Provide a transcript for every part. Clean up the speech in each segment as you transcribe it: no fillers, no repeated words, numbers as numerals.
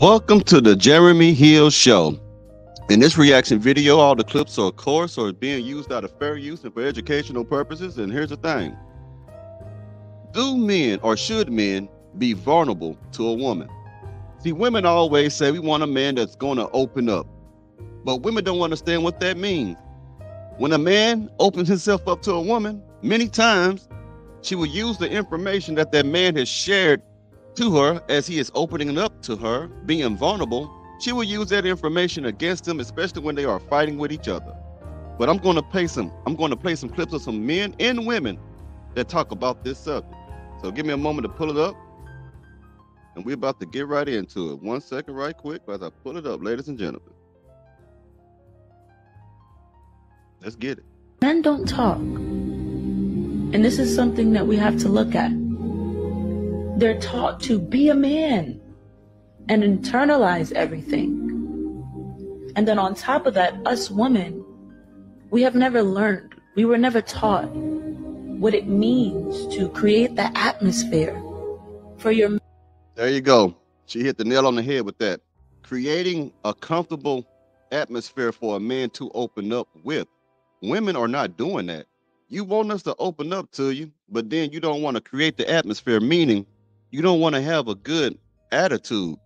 Welcome to the Jeremy Hill Show. In this reaction video, all the clips are, of course, are being used out of fair use and for educational purposes. And here's the thing. Do men or should men be vulnerable to a woman? See, women always say we want a man that's going to open up. But women don't understand what that means. When a man opens himself up to a woman, many times she will use the information that that man has shared to her as he is opening up to her, being vulnerable. She will use that information against him, especially when they are fighting with each other. But I'm going to play some clips of some men and women that talk about this subject. So give me a moment to pull it up, and we're about to get right into it. 1 second, right quick, as I pull it up, ladies and gentlemen. Let's get it. Men don't talk. And this is something that we have to look at. They're taught to be a man and internalize everything. And then on top of that, us women, we have never learned, we were never taught what it means to create the atmosphere for your... There you go. She hit the nail on the head with that. Creating a comfortable atmosphere for a man to open up with. Women are not doing that. You want us to open up to you, but then you don't want to create the atmosphere, meaning you don't want to have a good attitude.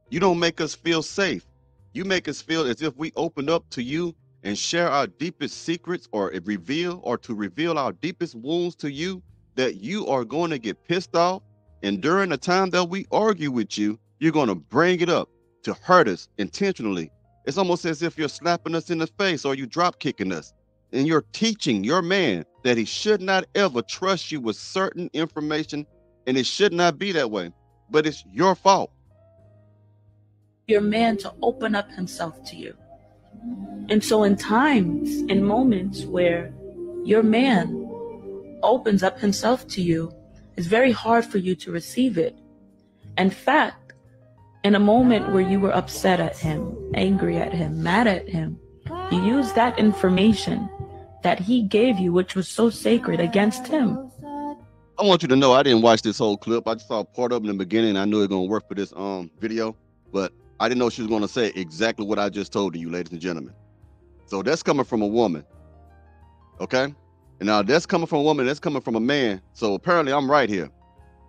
You don't make us feel safe. You make us feel as if we open up to you and share our deepest secrets or to reveal our deepest wounds to you, that you are going to get pissed off. And during the time that we argue with you, you're going to bring it up to hurt us intentionally. It's almost as if you're slapping us in the face or you drop kicking us. And you're teaching your man that he should not ever trust you with certain information, and it should not be that way. But it's your fault. Your man to open up himself to you. And so in times, in moments where your man opens up himself to you, it's very hard for you to receive it. In fact, in a moment where you were upset at him, angry at him, mad at him, you used that information that he gave you, which was so sacred, against him. I want you to know I didn't watch this whole clip. I just saw part of it in the beginning. I knew it was going to work for this video, but I didn't know she was going to say exactly what I just told you, ladies and gentlemen. So that's coming from a woman, okay? And now that's coming from a woman, that's coming from a man. So apparently I'm right here.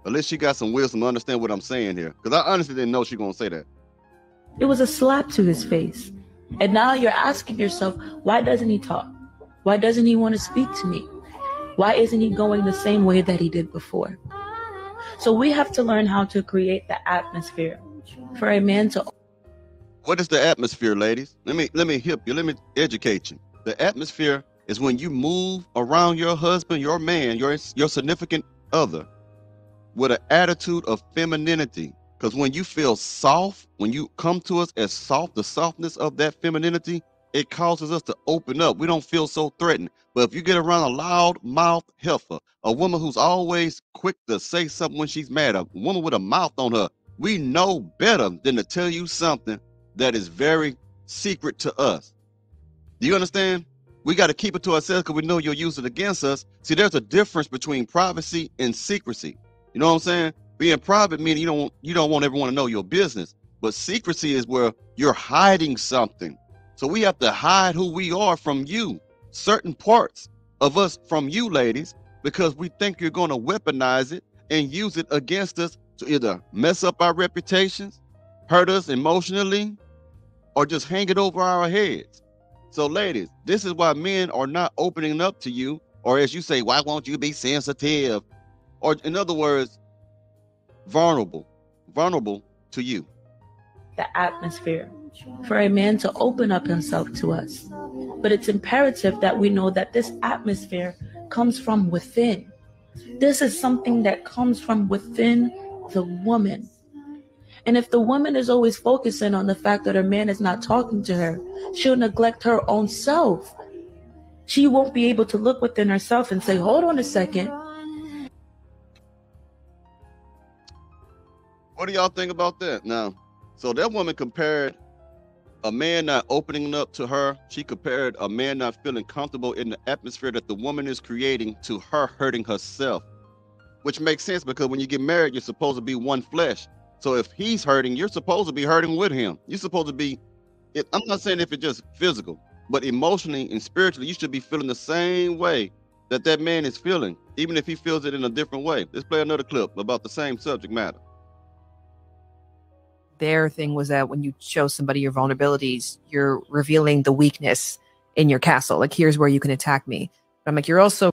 At least she got some wisdom to understand what I'm saying here, because I honestly didn't know she was going to say that. It was a slap to his face. And now you're asking yourself, why doesn't he talk? Why doesn't he want to speak to me? Why isn't he going the same way that he did before? So we have to learn how to create the atmosphere for a man to... What is the atmosphere, ladies? Let me help you. Let me educate you. The atmosphere is when you move around your husband, your man, your significant other with an attitude of femininity. Because when you feel soft, when you come to us as soft, the softness of that femininity, it causes us to open up. We don't feel so threatened. But if you get around a loud mouth heifer, a woman who's always quick to say something when she's mad, a woman with a mouth on her, we know better than to tell you something that is very secret to us. Do you understand? We got to keep it to ourselves because we know you'll use it against us. See, there's a difference between privacy and secrecy. You know what I'm saying? Being private meaning you don't want everyone to know your business. But secrecy is where you're hiding something. So we have to hide who we are from you, certain parts of us from you, ladies, because we think you're going to weaponize it and use it against us to either mess up our reputations, hurt us emotionally, or just hang it over our heads. So ladies, this is why men are not opening up to you, or as you say, why won't you be sensitive? Or in other words, vulnerable to you. The atmosphere for a man to open up himself to us. But it's imperative that we know that this atmosphere comes from within. This is something that comes from within the woman. And if the woman is always focusing on the fact that her man is not talking to her, she'll neglect her own self. She won't be able to look within herself and say, hold on a second. What do y'all think about that? Now, so that woman compared a man not opening up to her. She compared a man not feeling comfortable in the atmosphere that the woman is creating to her hurting herself, which makes sense because when you get married, you're supposed to be one flesh. So if he's hurting, you're supposed to be hurting with him. You're supposed to be, I'm not saying if it's just physical, but emotionally and spiritually, you should be feeling the same way that that man is feeling, even if he feels it in a different way. Let's play another clip about the same subject matter. Their thing was that when you show somebody your vulnerabilities, you're revealing the weakness in your castle. Like, here's where you can attack me. But I'm like, you're also...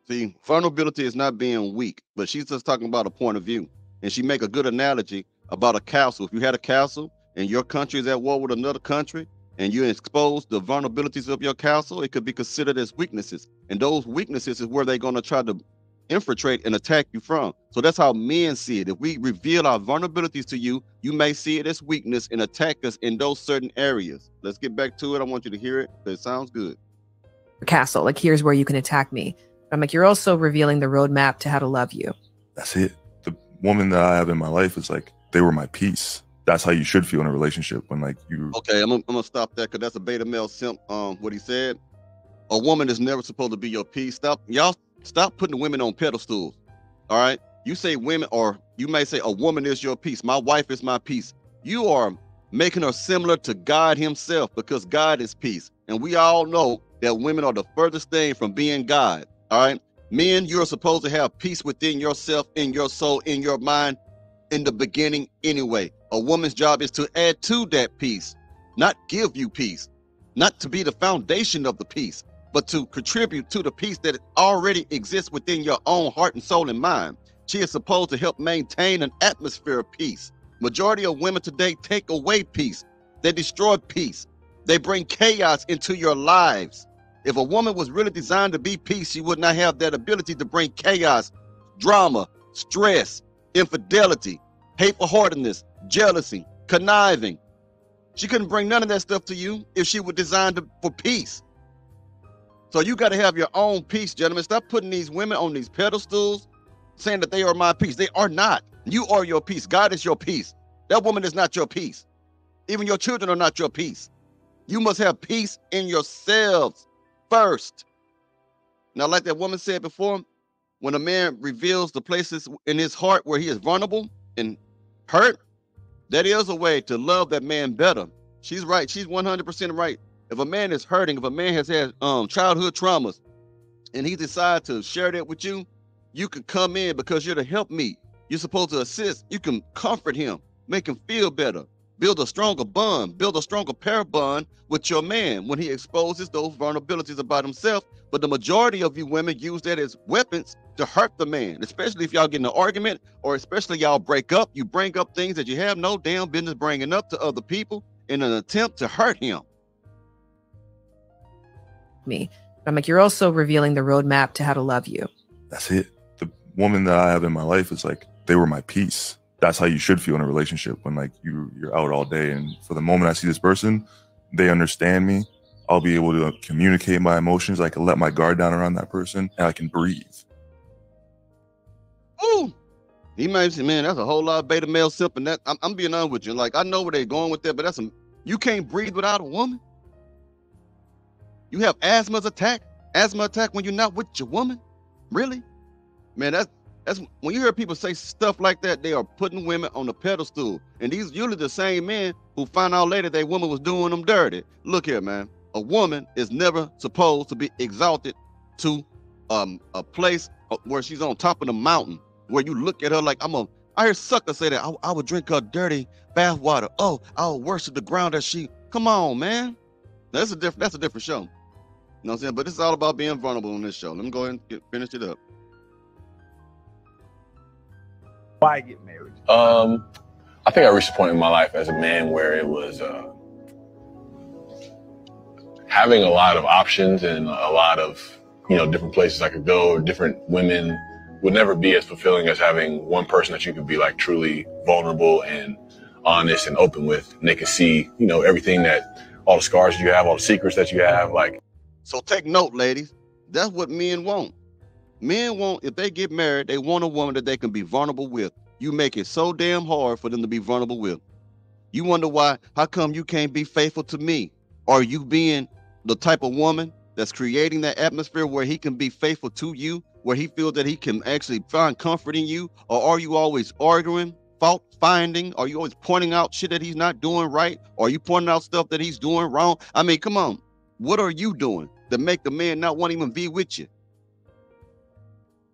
See, vulnerability is not being weak, but she's just talking about a point of view. And she make a good analogy about a castle. If you had a castle and your country is at war with another country and you expose the vulnerabilities of your castle, it could be considered as weaknesses. And those weaknesses is where they're going to try to infiltrate and attack you from. So that's how men see it. If we reveal our vulnerabilities to you, you may see it as weakness and attack us in those certain areas. Let's get back to it. I want you to hear it. It sounds good. Castle, like, here's where you can attack me. I'm like, you're also revealing the roadmap to how to love you. That's it. The woman that I have in my life is like, they were my peace. That's how you should feel in a relationship when, like, you... Okay, I'm gonna stop that because that's a beta male simp. What he said. A woman is never supposed to be your peace. Stop putting women on pedestals. All right. You say women, or you may say a woman is your peace. My wife is my peace. You are making her similar to God himself, because God is peace. And we all know that women are the furthest thing from being God. All right. Men, you're supposed to have peace within yourself, in your soul, in your mind, in the beginning anyway. A woman's job is to add to that peace, not give you peace, not to be the foundation of the peace, but to contribute to the peace that already exists within your own heart and soul and mind. She is supposed to help maintain an atmosphere of peace. Majority of women today take away peace. They destroy peace. They bring chaos into your lives. If a woman was really designed to be peace, she would not have that ability to bring chaos, drama, stress, infidelity, hateful-heartedness, jealousy, conniving. She couldn't bring none of that stuff to you if she was designed for peace. So you got to have your own peace, gentlemen. Stop putting these women on these pedestals, saying that they are my peace. They are not. You are your peace. God is your peace. That woman is not your peace. Even your children are not your peace. You must have peace in yourselves first. Now, like that woman said before, when a man reveals the places in his heart where he is vulnerable and hurt, that is a way to love that man better. She's right. She's 100% right. If a man is hurting, if a man has had childhood traumas and he decides to share that with you, you can come in because you're the helpmeet. You're supposed to assist. You can comfort him, make him feel better, build a stronger bond, build a stronger pair bond with your man when he exposes those vulnerabilities about himself. But the majority of you women use that as weapons to hurt the man, especially if y'all get in an argument, or especially y'all break up. You bring up things that you have no damn business bringing up to other people in an attempt to hurt him. Me. I'm like, you're also revealing the roadmap to how to love you. That's it. The woman that I have in my life is like, they were my peace. That's how you should feel in a relationship when, like, you're out all day. And for the moment I see this person, they understand me. I'll be able to communicate my emotions. I can let my guard down around that person and I can breathe. Ooh. He might say, man, that's a whole lot of beta male simp. And that I'm being honest with you. Like, I know where they're going with that, but you can't breathe without a woman. You have asthma attack when you're not with your woman? Really? Man, that's when you hear people say stuff like that, they are putting women on a pedestal. And these usually the same men who find out later their woman was doing them dirty. Look here, man. A woman is never supposed to be exalted to a place where she's on top of the mountain, where you look at her like, I hear suckers say that, I would drink her dirty bath water. Oh, I'll worship the ground that she, come on, man. That's a different show. You know what I'm saying? But it's all about being vulnerable on this show. Let me go ahead and finish it up. Why get married? I think I reached a point in my life as a man where it was having a lot of options and a lot of, different places I could go, different women would never be as fulfilling as having one person that you could be like truly vulnerable and honest and open with. And they can see, everything that, all the scars you have, all the secrets that you have, like. So take note, ladies. That's what men want. Men want, if they get married, they want a woman that they can be vulnerable with. You make it so damn hard for them to be vulnerable with. You wonder why, how come you can't be faithful to me? Are you being the type of woman that's creating that atmosphere where he can be faithful to you, where he feels that he can actually find comfort in you? Or are you always arguing, fault finding? Are you always pointing out shit that he's not doing right? Or are you pointing out stuff that he's doing wrong? I mean, come on. What are you doing to make the man not want to even be with you?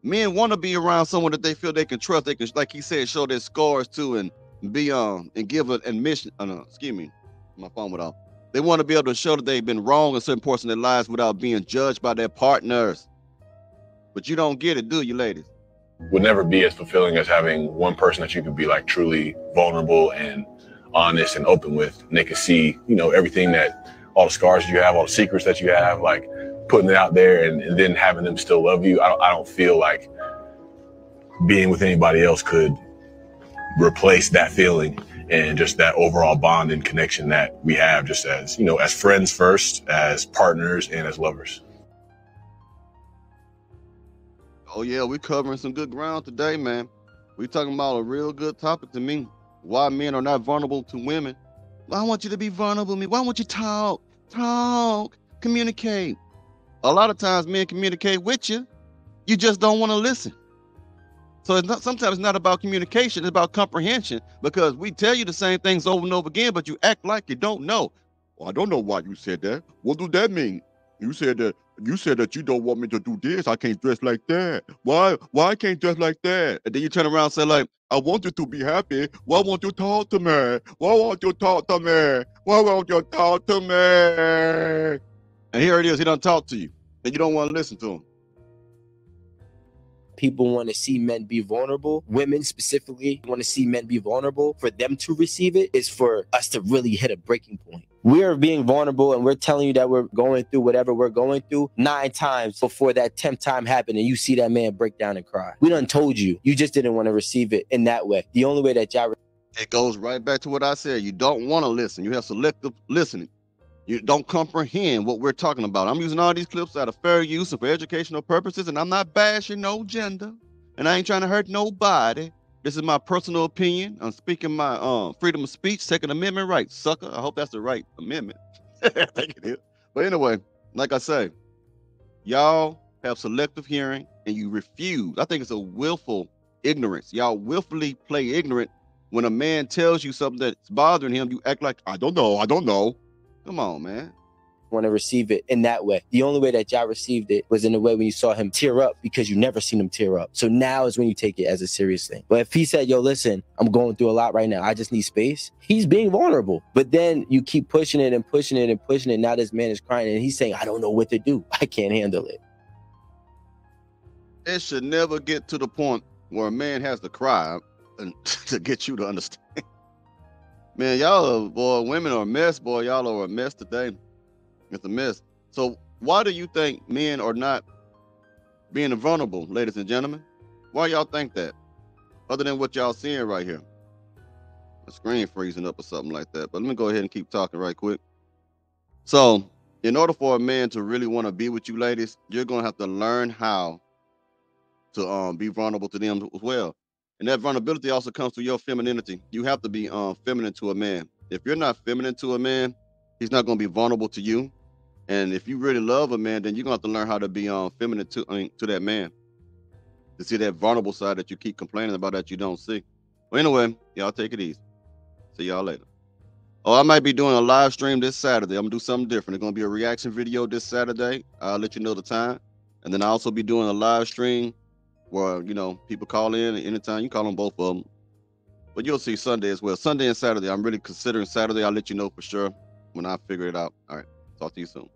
Men want to be around someone that they feel they can trust. They can, like he said, show their scars to and be and give an admission. Excuse me, my phone went off. They want to be able to show that they've been wrong in certain parts of their lives without being judged by their partners. But you don't get it, do you, ladies? Would never be as fulfilling as having one person that you could be like truly vulnerable and honest and open with, and they can see, you know, everything that, all the scars you have, all the secrets that you have, like putting it out there and then having them still love you. I don't feel like being with anybody else could replace that feeling and just that overall bond and connection that we have, just as, you know, as friends first, as partners, and as lovers. Oh yeah, we're covering some good ground today, man. We're talking about a real good topic to me. Why men are not vulnerable to women. Well, I want you to be vulnerable to me. Why won't you talk, communicate? A lot of times men communicate with you. You just don't want to listen. So it's not, sometimes it's not about communication, it's about comprehension, because we tell you the same things over and over again, but you act like you don't know. Well, I don't know why you said that. What do that mean? You said that you don't want me to do this. I can't dress like that. Why I can't dress like that? And then you turn around and say, like, I want you to be happy. Why won't you talk to me? Why won't you talk to me? Why won't you talk to me? And here it is, he don't talk to you. And you don't want to listen to him. People want to see men be vulnerable. Women specifically want to see men be vulnerable. For them to receive it is for us to really hit a breaking point. We are being vulnerable and we're telling you that we're going through whatever we're going through 9 times before that 10th time happened and you see that man break down and cry. We done told you. You just didn't want to receive it in that way. The only way that y'all... It goes right back to what I said. You don't want to listen. You have selective listening. You don't comprehend what we're talking about. I'm using all these clips out of fair use and for educational purposes, and I'm not bashing no gender, and I ain't trying to hurt nobody. This is my personal opinion. I'm speaking my freedom of speech, Second Amendment right, sucker. I hope that's the right amendment. I think it is. But anyway, like I say, y'all have selective hearing and you refuse. I think it's a willful ignorance. Y'all willfully play ignorant. When a man tells you something that's bothering him, you act like, I don't know. Come on, man. Want to receive it in that way. The only way that y'all received it was in the way when you saw him tear up, because you never seen him tear up. So now is when you take it as a serious thing. But if he said, yo, listen, I'm going through a lot right now, I just need space, he's being vulnerable. But then you keep pushing it and pushing it and pushing it. Now this man is crying and he's saying, I don't know what to do. I can't handle it. It should never get to the point where a man has to cry and to get you to understand. Man, y'all, boy, women are a mess, boy. Y'all are a mess today. It's a mess. So why do you think men are not being vulnerable, ladies and gentlemen? Why y'all think that? Other than what y'all seeing right here. The screen freezing up or something like that. But let me go ahead and keep talking right quick. So in order for a man to really want to be with you, ladies, you're going to have to learn how to be vulnerable to them as well. And that vulnerability also comes through your femininity. You have to be feminine to a man. If you're not feminine to a man, he's not going to be vulnerable to you. And if you really love a man, then you're going to have to learn how to be feminine to that man. To see that vulnerable side that you keep complaining about that you don't see. Well, anyway, y'all take it easy. See y'all later. Oh, I might be doing a live stream this Saturday. I'm going to do something different. It's going to be a reaction video this Saturday. I'll let you know the time. And then I'll also be doing a live stream where, you know, people call in anytime. You call on both of them. But you'll see Sunday as well. Sunday and Saturday. I'm really considering Saturday. I'll let you know for sure when I figure it out. All right. Talk to you soon.